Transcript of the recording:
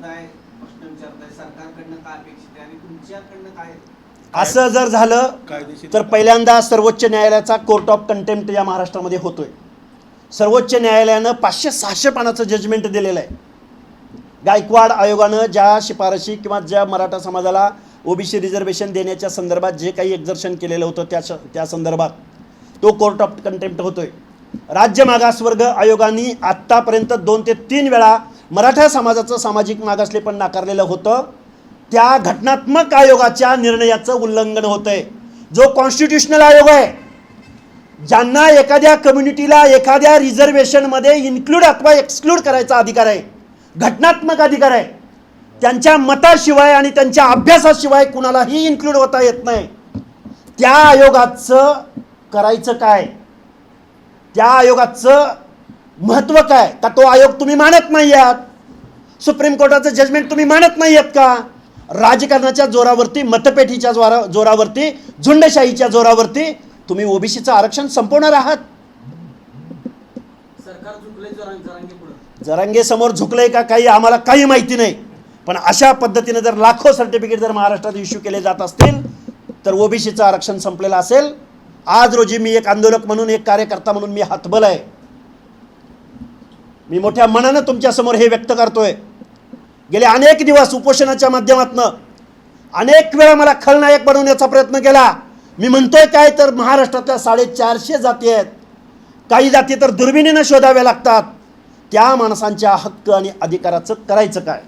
विचारताय, प्रश्न विचारताय, सरकारकडनं काय अपेक्षित आहे आणि तुमच्याकडनं काय? असं जर झालं तर पहिल्यांदा सर्वोच्च न्यायालयाचा कोर्ट ऑफ कंटेम्प्ट या महाराष्ट्रामध्ये होतोय. सर्वोच्च न्यायालयानं 500-600 पानाचं जजमेंट दिलेलं आहे. गायकवाड आयोगानं ज्या शिफारशी किंवा ज्या मराठा समाजाला ओबीसी रिझर्वेशन देण्याच्या संदर्भात जे काही एक्झर्शन केलेलं होतं त्या संदर्भात तो कोर्ट ऑफ कंटेम्प्ट होतोय. राज्य मागासवर्ग आयोगाने आत्तापर्यंत 2 ते 3 वेळा मराठा समाजाचं सामाजिक मागासलेपण नाकारलेलं होतं. त्या घटनात्मक आयोगाच्या निर्णयाचं उल्लंघन होतंय. जो कॉन्स्टिट्यूशनल आयोग आहे, ज्यांना एखाद्या कम्युनिटीला एखाद्या रिझर्वेशनमध्ये इन्क्लूड अथवा एक्सक्लूड करायचा अधिकार आहे, घटनात्मक अधिकार आहे, त्यांच्या मताशिवाय आणि त्यांच्या अभ्यासाशिवाय कुणालाही इन्क्लूड होता येत नाही. त्या आयोगाचं करायचं काय? त्या आयोगाचं महत्त्व काय? का तो आयोग तुम्ही मानत नाही आहात? सुप्रीम कोर्टाचं जजमेंट तुम्ही मानत नाही आहेत का? राजकारणाच्या जोरावरती, मतपेटीच्या जोरावरती, झुंडशाहीच्या जोरावरती तुम्ही ओबीसीचं आरक्षण संपवणार आहात. सरकार झुकले जरांगे पुढे. जरांगे समोर झुकलंय का काही आम्हाला काही माहिती नाही. पण अशा पद्धतीने जर लाखो सर्टिफिकेट जर महाराष्ट्रात इश्यू केले जात असतील तर ओबीसीचं आरक्षण संपलेलं असेल. आज रोजी मी एक आंदोलक म्हणून, एक कार्यकर्ता म्हणून मी हतबल आहे. मी मोठ्या मनानं तुमच्यासमोर हे व्यक्त करतोय. गेले अनेक दिवस उपोषणाच्या माध्यमातून अनेक वेळा मला खलनायक बनवण्याचा प्रयत्न केला. मी म्हणतोय काय तर महाराष्ट्रातल्या 450 जाती आहेत. काही जाती तर दुर्बिणीनं शोधाव्या लागतात. त्या माणसांच्या हक्क आणि अधिकाराचं करायचं काय?